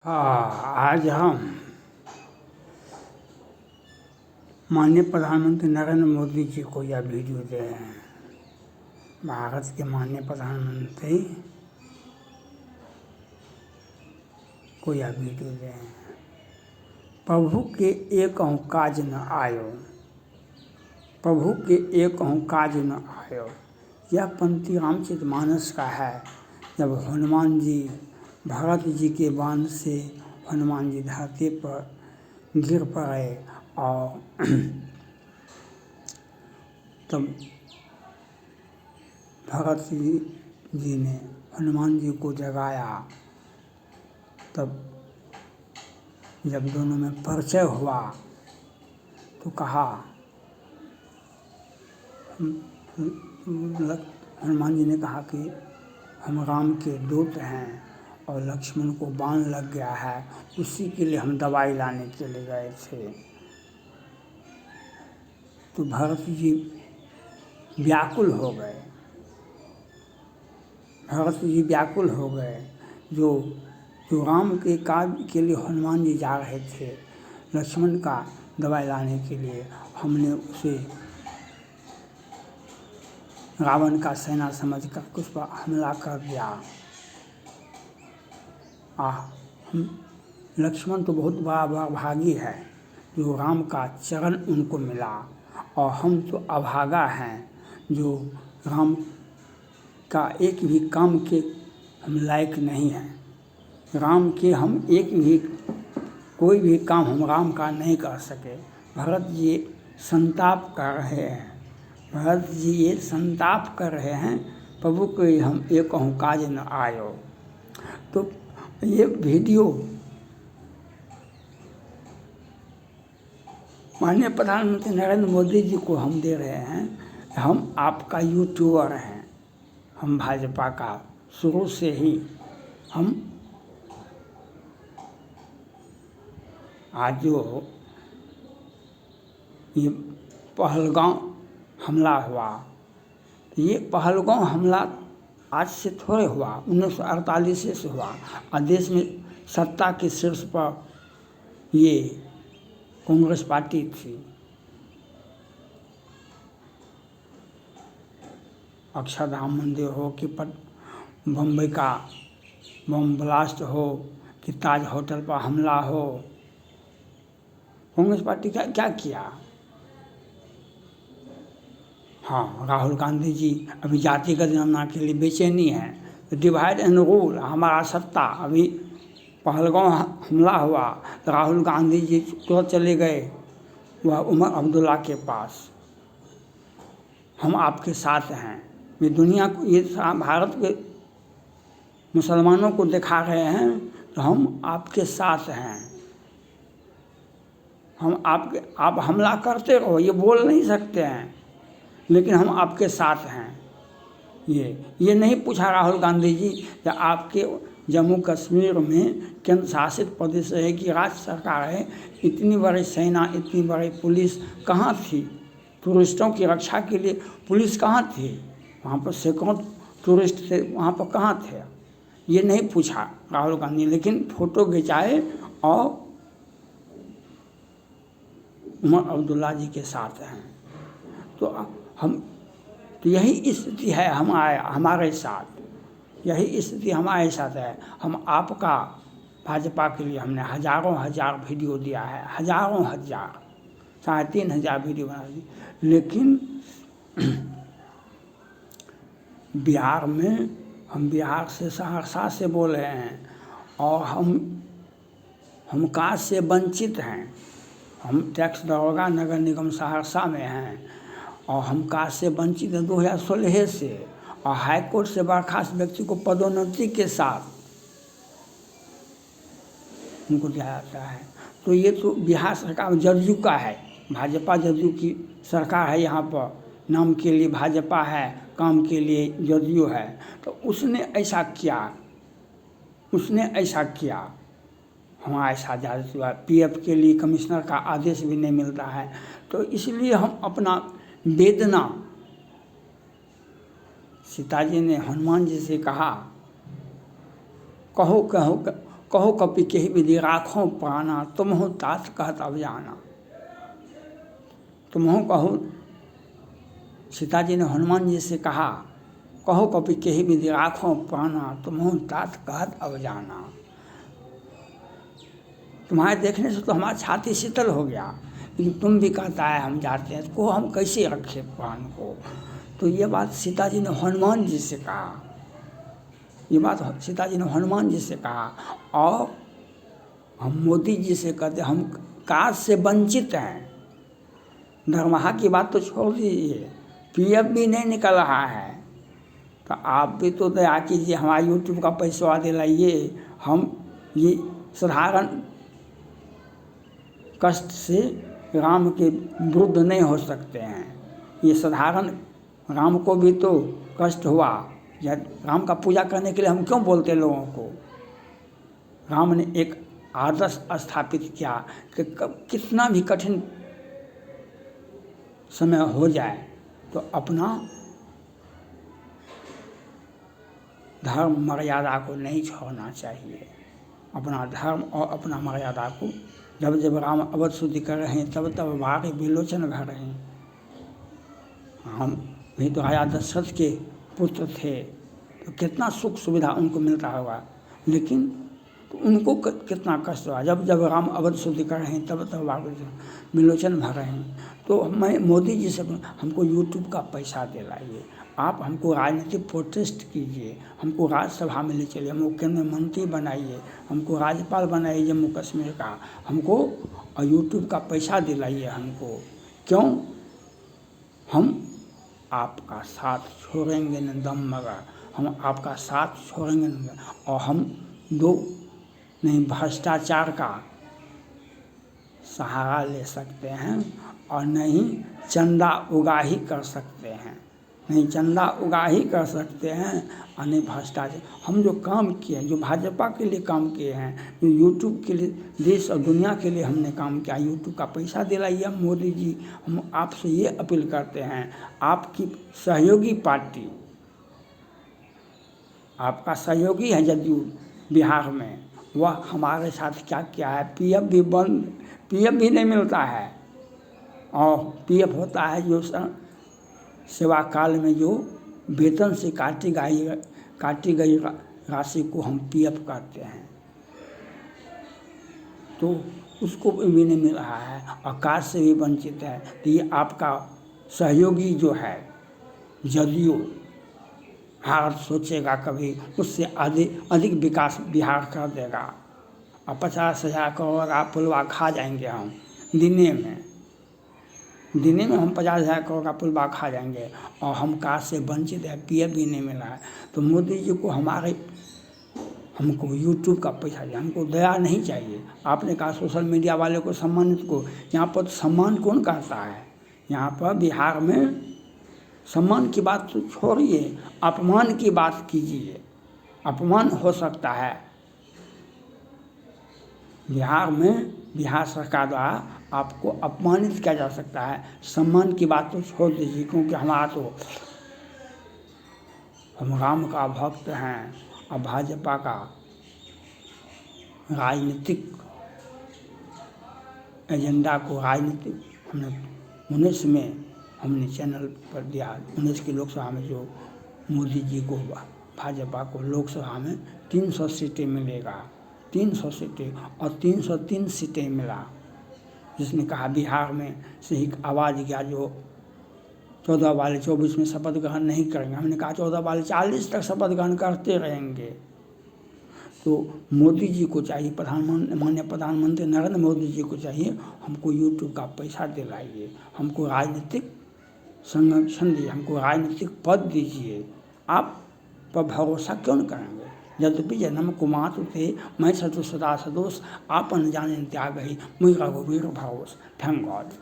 आज हम माननीय प्रधानमंत्री नरेंद्र मोदी जी को यह वीडियो दे रहे हैं। भारत के माननीय प्रधानमंत्री को यह वीडियो दे रहे हैं। प्रभु के एक काज न आयो, प्रभु के एक काज न आयो। यह पंक्ति रामचरितमानस का है। जब हनुमान जी भरत जी के बाण से हनुमान जी धरती पर गिर पड़े और तब भरत जी ने हनुमान जी को जगाया। तब जब दोनों में परिचय हुआ तो कहा, हनुमान जी ने कहा कि हम राम के दूत हैं और लक्ष्मण को बाण लग गया है, उसी के लिए हम दवाई लाने के लिए गए थे। तो भरत जी व्याकुल हो गए, भरत जी व्याकुल हो गए। जो राम के कार्य के लिए हनुमान जी जा रहे थे, लक्ष्मण का दवाई लाने के लिए, हमने उसे रावण का सेना समझकर कुछ पर हमला कर दिया। लक्ष्मण तो बहुत बड़ा भागी है जो राम का चरण उनको मिला, और हम तो अभागा हैं जो राम का एक भी काम के हम लायक नहीं हैं। राम के हम एक भी कोई भी काम हम राम का नहीं कर सके। भरत जी संताप कर रहे हैं, भरत जी ये संताप कर रहे हैं, प्रभु को हम एक काज न आयो। तो ये वीडियो माननीय प्रधानमंत्री नरेंद्र मोदी जी को हम दे रहे हैं। हम आपका यूट्यूबर हैं, हम भाजपा का शुरू से ही हम आज जो ये पहलगांव हमला हुआ, ये पहलगांव हमला आज से थोड़े हुआ, 1948 से हुआ। और देश में सत्ता के शीर्ष पर ये कांग्रेस पार्टी थी। अक्षरधाम मंदिर हो कि बम्बई का बम ब्लास्ट हो कि ताज होटल पर हमला हो, कांग्रेस पार्टी का क्या किया? हाँ, राहुल गांधी जी अभी जातिगत जनगणना के लिए बेचैनी है, तो डिवाइड एंड रूल, हमारा सत्ता। अभी पहलगांव हमला हुआ तो राहुल गांधी जी तो चले गए वह उमर अब्दुल्ला के पास। हम आपके साथ हैं, ये दुनिया को, ये भारत के मुसलमानों को दिखा रहे हैं तो हम आपके साथ हैं। हम आपके, आप हमला करते रहो, ये बोल नहीं सकते हैं, लेकिन हम आपके साथ हैं। ये नहीं पूछा राहुल गांधी जी कि आपके जम्मू कश्मीर में केंद्र शासित प्रदेश है कि राज्य सरकार है, इतनी बड़ी सेना, इतनी बड़ी पुलिस कहाँ थी? टूरिस्टों की रक्षा के लिए पुलिस कहाँ थी? वहाँ पर सैकड़ों टूरिस्ट थे, वहाँ पर कहाँ थे? ये नहीं पूछा राहुल गांधी, लेकिन फ़ोटो खिंचाए और उमर अब्दुल्ला जी के साथ हैं। तो यही स्थिति है हमारे साथ, यही स्थिति हमारे साथ है। हम आपका भाजपा के लिए हमने हज़ारों वीडियो दिया है, हज़ारों 3,500 वीडियो बना दी, लेकिन बिहार में हम बिहार से सहरसा से बोल रहे हैं और हम काज से वंचित हैं। हम टैक्स दरोगा नगर निगम सहरसा में हैं और हम काज से वंचित हैं 2016 से, और हाई कोर्ट से बर्खास्त व्यक्ति को पदोन्नति के साथ उनको दिया जाता है। तो ये तो बिहार सरकार जदयू का है, भाजपा जदयू की सरकार है। यहाँ पर नाम के लिए भाजपा है, काम के लिए जदयू है। तो उसने ऐसा किया, हमारे साथ जाति हुआ। पीएफ के लिए कमिश्नर का आदेश भी नहीं मिलता है। तो इसलिए हम अपना वेदना, सीता जी ने हनुमान जी से कहा, कहो कहो कपि केहि विधि राखों प्राणा, तुमहु तात कहत अब जाना। तुमहु कहो, सीता जी ने हनुमान जी से कहा, कहो कपि केहि विधि राखों प्राणा, तुमहु तात कहत अब जाना। तुम्हारे देखने से तो हमारा छाती शीतल हो गया, लेकिन तुम भी कहता है हम जाते हैं, तो हम कैसे रखे प्राण को। तो ये बात सीता जी ने हनुमान जी से कहा, ये बात सीता जी ने हनुमान जी से कहा। और हम मोदी जी से कहते हम कार्य से वंचित हैं। दरमाहा की बात तो छोड़ दीजिए, पीएफ भी नहीं निकल रहा है, तो आप भी तो दया कीजिए, हमारा यूट्यूब का पैसा दिलाइए। हम ये साधारण कष्ट से राम के विरुद्ध नहीं हो सकते हैं। ये साधारण राम को भी तो कष्ट हुआ, या राम का पूजा करने के लिए हम क्यों बोलते लोगों को। राम ने एक आदर्श स्थापित किया कि कितना भी कठिन समय हो जाए तो अपना धर्म मर्यादा को नहीं छोड़ना चाहिए। अपना धर्म और अपना मर्यादा को, जब जब राम अवध शुद्धि कर रहे हैं तब तब भागे विलोचन भर रहे हैं। हम भी तो राजा दशरथ के पुत्र थे, तो कितना सुख सुविधा उनको मिलता होगा, लेकिन तो उनको कितना कष्ट हुआ। जब जब राम अवध शुद्धि कर रहे हैं तब तब भागे विलोचन भर रहे हैं। तो मैं मोदी जी से, हमको यूट्यूब का पैसा दिलाइए, आप हमको राजनीतिक प्रोटेस्ट कीजिए, हमको राज्यसभा में ले चलिए, हमको केंद्र मंत्री बनाइए, हमको राज्यपाल बनाइए जम्मू कश्मीर का, हमको और यूट्यूब का पैसा दिलाइए हमको। क्यों? हम आपका साथ छोड़ेंगे न दम मगर, हम आपका साथ छोड़ेंगे न। और हम लोग नहीं भ्रष्टाचार का सहारा ले सकते हैं और नहीं चंदा उगाही कर सकते हैं, नहीं चंदा उगाही कर सकते हैं और नहीं भ्रष्टाचार। हम जो काम किए, जो भाजपा के लिए काम किए हैं, जो यूट्यूब के लिए, देश और दुनिया के लिए हमने काम किया, यूट्यूब का पैसा दिलाइए मोदी जी। हम आपसे ये अपील करते हैं, आपकी सहयोगी पार्टी, आपका सहयोगी है जदयू बिहार में, वह हमारे साथ क्या किया है। पीएफ भी बंद, पीएफ भी नहीं मिलता है, और पीएफ होता है जो सेवा काल में जो वेतन से काटी गई राशि को हम पीएफ कहते हैं, तो उसको भी नहीं मिल रहा है और कार्य से भी वंचित है। तो ये आपका सहयोगी जो है जदयू, भारत सोचेगा कभी उससे अधिक विकास बिहार कर देगा। और 50,000 करोड़ का पुलवा खा जाएंगे हम दिने में हम 50,000 करोड़ का पुलवा खा जाएंगे, और हम कार्य से वंचित है, पीएफ भी नहीं मिला है। तो मोदी जी को हमको यूट्यूब का पैसा चाहिए, हमको दया नहीं चाहिए। आपने कहा सोशल मीडिया वाले को सम्मानित को, यहाँ पर सम्मान कौन करता है? यहाँ पर बिहार में सम्मान की बात तो छोड़िए, अपमान की बात कीजिए। अपमान हो सकता है बिहार में, बिहार सरकार द्वारा आपको अपमानित किया जा सकता है। सम्मान की बात तो छोड़ दीजिए, क्योंकि हमारा तो, हम राम का भक्त हैं और भाजपा का राजनीतिक एजेंडा को, राजनीतिक हमने 19 में हमने चैनल पर दिया। 19 की लोकसभा में जो मोदी जी को, भाजपा को लोकसभा में 300 सीटें मिलेगा, 300 सीटें, और 303 सीटें मिला। जिसने कहा बिहार में से ही आवाज़ गया जो 14 वाले 24 में शपथ ग्रहण नहीं करेंगे, हमने कहा 14 वाले 40 तक शपथ ग्रहण करते रहेंगे। तो मोदी जी को चाहिए, माननीय प्रधानमंत्री नरेंद्र मोदी जी को चाहिए, हमको यूट्यूब का पैसा दिलाइए, हमको राजनीतिक संरक्षण दीजिए, हमको राजनीतिक पद दीजिए। आप पर भरोसा क्यों नहीं करेंगे? यद्यपि जन्म कुमार थे, मैं सतु सदा सदोष, आपन जाने त्याग ही मुझ रघुवीर भरोस। Thank God.